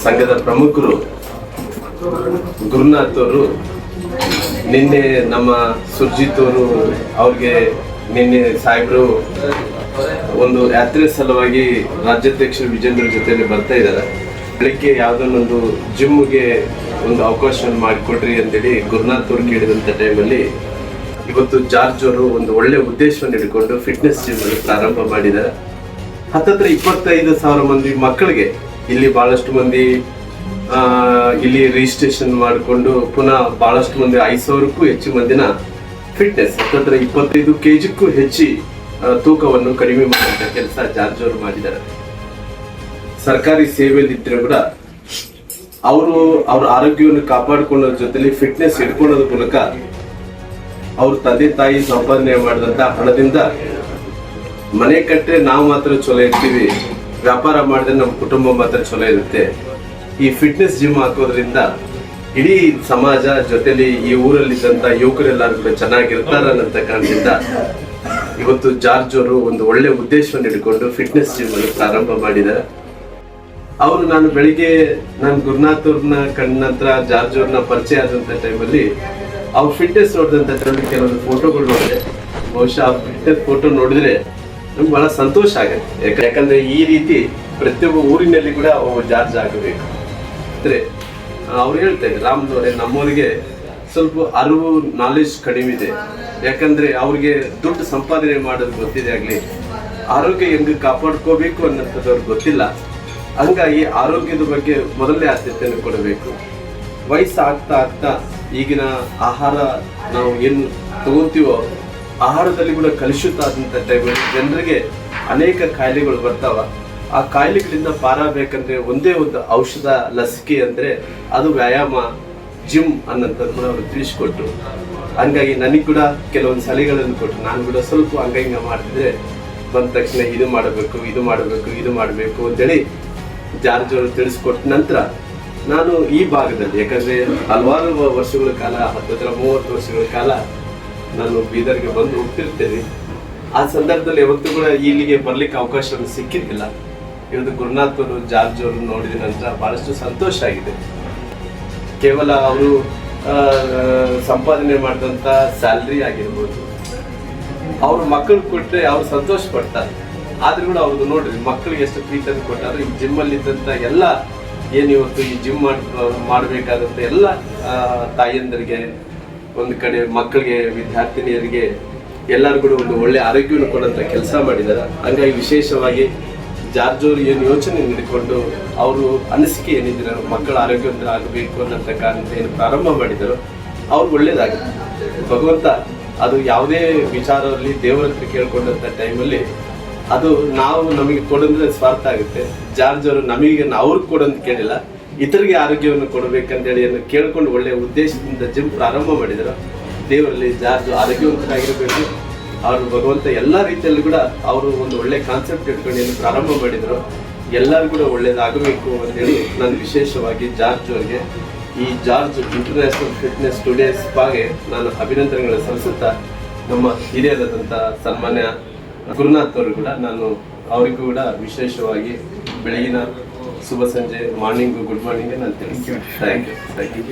ಸಂಘದ ಪ್ರಮುಖರು ಗುರುನಾಥ್ ಅವರು ನಿನ್ನೆ ನಮ್ಮ ಸುರ್ಜಿತ್ ಅವರು ಅವ್ರಿಗೆ ನಿನ್ನೆ ಸಾಹೇಬರು ಒಂದು ಯಾತ್ರೆ ಸಲುವಾಗಿ ರಾಜ್ಯಾಧ್ಯಕ್ಷರು ವಿಜೇಂದ್ರ ಜೊತೆಲಿ ಬರ್ತಾ ಇದ್ದಾರೆ. ಬೆಳಿಗ್ಗೆ ಯಾವುದನ್ನೊಂದು ಜಿಮ್ಗೆ ಒಂದು ಅವಕಾಶವನ್ನು ಮಾಡಿಕೊಡ್ರಿ ಅಂತೇಳಿ ಗುರುನಾಥ್ ಅವರು ಕೇಳಿದಂಥ ಟೈಮಲ್ಲಿ ಇವತ್ತು ಜಾರ್ಜ್ ಅವರು ಒಂದು ಒಳ್ಳೆ ಉದ್ದೇಶವನ್ನು ಹಿಡ್ಕೊಂಡು ಫಿಟ್ನೆಸ್ ಜಿಮ್ ಅನ್ನು ಪ್ರಾರಂಭ ಮಾಡಿದ್ದಾರೆ. ಹತ್ತತ್ರ 25,000 ಮಂದಿ ಮಕ್ಕಳಿಗೆ ಇಲ್ಲಿ ಬಹಳಷ್ಟು ಮಂದಿ ಇಲ್ಲಿ ರಿಜಿಸ್ಟ್ರೇಷನ್ ಮಾಡಿಕೊಂಡು ಪುನಃ ಬಹಳಷ್ಟು ಮಂದಿ 5,000ಕ್ಕೂ ಹೆಚ್ಚು ಮಂದಿನ ಫಿಟ್ನೆಸ್ ಹತ್ತತ್ರ 25 kgಕ್ಕೂ ಹೆಚ್ಚಿ ತೂಕವನ್ನು ಕಡಿಮೆ ಮಾಡುವಂತ ಕೆಲಸ ಜಾರ್ಜ್ ಅವರು ಮಾಡಿದ್ದಾರೆ. ಸರ್ಕಾರಿ ಸೇವೆಯಲ್ಲಿ ಇದ್ರೆ ಕೂಡ ಅವ್ರ ಆರೋಗ್ಯವನ್ನು ಕಾಪಾಡಿಕೊಳ್ಳೋದ್ರ ಜೊತೆಲಿ ಫಿಟ್ನೆಸ್ ಇಟ್ಕೊಳ್ಳೋದ್ರ ಮೂಲಕ ಅವ್ರ ತಂದೆ ತಾಯಿ ಸಂಪಾದನೆ ಮಾಡಿದಂತ ಹಣದಿಂದ ಮನೆ ಕಟ್ಟರೆ ನಾವು ಮಾತ್ರ ಚಲೋ ಇರ್ತೀವಿ, ವ್ಯಾಪಾರ ಮಾಡಿದ್ರೆ ನಮ್ಮ ಕುಟುಂಬ ಮಾತ್ರ ಚಲೋ ಇರುತ್ತೆ. ಈ ಫಿಟ್ನೆಸ್ ಜಿಮ್ ಹಾಕೋದ್ರಿಂದ ಇಡೀ ಸಮಾಜ ಜೊತೆಲಿ ಈ ಊರಲ್ಲಿದ್ದಂತ ಯುವಕರೆಲ್ಲರೂ ಕೂಡ ಚೆನ್ನಾಗಿರ್ತಾರ ಅನ್ನೋ ಕಾರಣದಿಂದ ಇವತ್ತು ಜಾರ್ಜ್ ಅವರು ಒಂದು ಒಳ್ಳೆ ಉದ್ದೇಶವನ್ನು ಹಿಡ್ಕೊಂಡು ಫಿಟ್ನೆಸ್ ಜಿಮ್ ಅನ್ನು ಪ್ರಾರಂಭ ಮಾಡಿದ್ದಾರೆ. ಅವರು ನಾನು ಗುರುನಾಥ್ ಅವ್ರನ್ನ ಕಂಡ ನಂತರ ಜಾರ್ಜ್ ಅವ್ರನ್ನ ಪರಿಚಯ ಆದಂತ ಟೈಮಲ್ಲಿ ಅವ್ರ ಫಿಟ್ನೆಸ್ ನೋಡಿದಂತ ಟೈಮಲ್ಲಿ ಕೆಲವೊಂದು ಫೋಟೋಗಳು ನೋಡಿದೆ. ಬಹುಶಃ ಆ ಫಿಟ್ನೆಸ್ ಫೋಟೋ ನೋಡಿದ್ರೆ ನಮ್ಗೆ ಬಹಳ ಸಂತೋಷ ಆಗುತ್ತೆ. ಯಾಕಂದ್ರೆ ಈ ರೀತಿ ಪ್ರತಿಯೊಬ್ಬ ಊರಿನಲ್ಲಿ ಕೂಡ ಜಾರ್ಜ್ ಆಗಬೇಕು ಅಂದ್ರೆ ಅವ್ರು ಹೇಳ್ತಾ ಇದ್ದಾರೆ ರಾಮ್ನವರೇ, ನಮ್ಮವರಿಗೆ ಸ್ವಲ್ಪ ಅರಿವು ನಾಲೆಜ್ ಕಡಿಮೆ ಇದೆ. ಯಾಕಂದ್ರೆ ಅವ್ರಿಗೆ ದುಡ್ಡು ಸಂಪಾದನೆ ಮಾಡೋದು ಗೊತ್ತಿದೆ, ಆಗ್ಲಿ ಆರೋಗ್ಯ ಹೆಂಗ್ ಕಾಪಾಡ್ಕೋಬೇಕು ಅನ್ನೋಂಥದ್ದು ಅವ್ರಿಗೆ ಗೊತ್ತಿಲ್ಲ. ಹಂಗಾಗಿ ಆರೋಗ್ಯದ ಬಗ್ಗೆ ಮೊದಲನೇ ಆದ್ಯತೆಯನ್ನು ಕೊಡಬೇಕು. ವಯಸ್ಸು ಆಗ್ತಾ ಈಗಿನ ಆಹಾರ ನಾವು ಏನು ತಗೋತೀವೋ ಆಹಾರದಲ್ಲಿ ಕೂಡ ಕಲುಷಿತ ಆದಂಥ ಟೈಮಲ್ಲಿ ಜನರಿಗೆ ಅನೇಕ ಕಾಯಿಲೆಗಳು ಬರ್ತಾವ. ಆ ಕಾಯಿಲೆಗಳಿಂದ ಪಾರಾಗಬೇಕಂದ್ರೆ ಒಂದೇ ಒಂದು ಔಷಧ ಲಸಿಕೆ ಅಂದ್ರೆ ಅದು ವ್ಯಾಯಾಮ, ಜಿಮ್ ಅನ್ನೋಂಥದ್ದು ಕೂಡ ಅವರು ತಿಳಿಸ್ಕೊಟ್ರು. ಹಂಗಾಗಿ ನನಗೆ ಕೂಡ ಕೆಲವೊಂದು ಸಲಹೆಗಳನ್ನು ಕೊಟ್ಟರು. ನಾನು ಕೂಡ ಸ್ವಲ್ಪ ಹಂಗ ಮಾಡ್ತಿದ್ರೆ ಬಂದ ತಕ್ಷಣ ಇದು ಮಾಡಬೇಕು ಅಂತೇಳಿ ಜಾರ್ಜ್ ಅವರು ತಿಳಿಸ್ಕೊಟ್ಟ ನಂತರ ನಾನು ಈ ಭಾಗದಲ್ಲಿ, ಯಾಕಂದ್ರೆ ಹಲವಾರು ವರ್ಷಗಳ ಕಾಲ 30 ವರ್ಷಗಳ ಕಾಲ ನಾನು ಬೀದರ್ಗೆ ಬಂದು ಹೋಗ್ತಿರ್ತೇನೆ. ಆ ಸಂದರ್ಭದಲ್ಲಿ ಯಾವತ್ತೂ ಕೂಡ ಇಲ್ಲಿಗೆ ಬರ್ಲಿಕ್ಕೆ ಅವಕಾಶ ಸಿಕ್ಕಿದ್ದಿಲ್ಲ. ಇವತ್ತು ಗುರುನಾಥ್ ಅವರು ಜಾರ್ಜ್ ಅವರು ನೋಡಿದ ನಂತರ ಬಹಳಷ್ಟು ಸಂತೋಷ ಆಗಿದೆ. ಕೇವಲ ಅವರು ಸಂಪಾದನೆ ಮಾಡಿದಂತ ಸ್ಯಾಲ್ರಿ ಆಗಿರ್ಬೋದು, ಅವ್ರ ಮಕ್ಕಳು ಕೊಟ್ಟರೆ ಅವ್ರು ಸಂತೋಷ ಪಡ್ತಾರೆ. ಆದ್ರೂ ಕೂಡ ಅವ್ರದ್ದು ನೋಡ್ರಿ ಮಕ್ಕಳಿಗೆ ಎಷ್ಟು ಪ್ರೀತಿಯನ್ನು ಕೊಟ್ಟಾರು. ಈ ಜಿಮ್ ಅಲ್ಲಿ ಇದ್ದಂತ ಎಲ್ಲ ಏನಿವತ್ತು ಈ ಜಿಮ್ ಮಾಡಬೇಕಾದಂತ ಎಲ್ಲ ತಾಯಿಯಂದರಿಗೆ, ಒಂದು ಕಡೆ ಮಕ್ಕಳಿಗೆ, ವಿದ್ಯಾರ್ಥಿನಿಯರಿಗೆ ಎಲ್ಲರೂ ಕೂಡ ಒಂದು ಒಳ್ಳೆ ಆರೋಗ್ಯವನ್ನು ಕೊಡುವಂತ ಕೆಲಸ ಮಾಡಿದ್ದಾರೆ. ಹಂಗಾಗಿ ವಿಶೇಷವಾಗಿ ಜಾರ್ಜ್ ಅವರು ಏನು ಯೋಚನೆ ನೀಡಿಕೊಂಡು ಅವರು ಅನಿಸಿಕೆ ಏನಿದ್ರೆ ಮಕ್ಕಳ ಆರೋಗ್ಯವಂತರಾಗಬೇಕು ಅನ್ನೋಂಥ ಕಾರಣದಿಂದ ಏನು ಪ್ರಾರಂಭ ಮಾಡಿದರು ಅವ್ರು ಒಳ್ಳೇದಾಗುತ್ತೆ. ಭಗವಂತ ಅದು ಯಾವುದೇ ವಿಚಾರದಲ್ಲಿ ದೇವರ ಹತ್ರ ಕೇಳ್ಕೊಂಡಂಥ ಟೈಮಲ್ಲಿ ಅದು ನಮಗೆ ಕೊಡಂದ್ರೆ ಸ್ವಾರ್ಥ ಆಗುತ್ತೆ. ಜಾರ್ಜ್ ಅವರು ಅವ್ರಿಗೆ ಕೊಡೋದು ಕೇಳಿಲ್ಲ, ಇತರಿಗೆ ಆರೋಗ್ಯವನ್ನು ಕೊಡಬೇಕಂತೇಳಿ ಕೇಳ್ಕೊಂಡು ಒಳ್ಳೆಯ ಉದ್ದೇಶದಿಂದ ಜಿಮ್ ಪ್ರಾರಂಭ ಮಾಡಿದರು. ದೇವರಲ್ಲಿ ಜಾರ್ಜ್ ಆರೋಗ್ಯವಂತರಾಗಿರಬೇಕು. ಅವರು ಭಗವಂತ ಎಲ್ಲ ರೀತಿಯಲ್ಲೂ ಕೂಡ ಅವರು ಒಂದು ಒಳ್ಳೆ ಕಾನ್ಸೆಪ್ಟ್ ಇಟ್ಕೊಂಡು ಏನು ಪ್ರಾರಂಭ ಮಾಡಿದರು ಎಲ್ಲರೂ ಕೂಡ ಒಳ್ಳೇದಾಗಬೇಕು ಅಂತೇಳಿ ನಾನು ವಿಶೇಷವಾಗಿ ಜಾರ್ಜ್ ಅವರಿಗೆ ಈ ಜಾರ್ಜ್ ಇಂಟರ್ನ್ಯಾಷನಲ್ ಫಿಟ್ನೆಸ್ ಟುಡೇ ಸ್ಪಾಗೆ ನಾನು ಅಭಿನಂದನೆಗಳನ್ನು ಸಲ್ಲಿಸುತ್ತಾ ನಮ್ಮ ಹಿರಿಯರಾದಂಥ ಸನ್ಮಾನ್ಯ ಗುರುನಾಥ್ ಅವರು ಕೂಡ ಅವರಿಗೂ ಕೂಡ ವಿಶೇಷವಾಗಿ ಬೆಳಗಿನ ಶುಭ ಸಂಜೆ, ಮಾರ್ನಿಂಗು, ಗುಡ್ ಮಾರ್ನಿಂಗ್ ನಾನು ತಿಳಿಸ್ತೀನಿ. Thank you.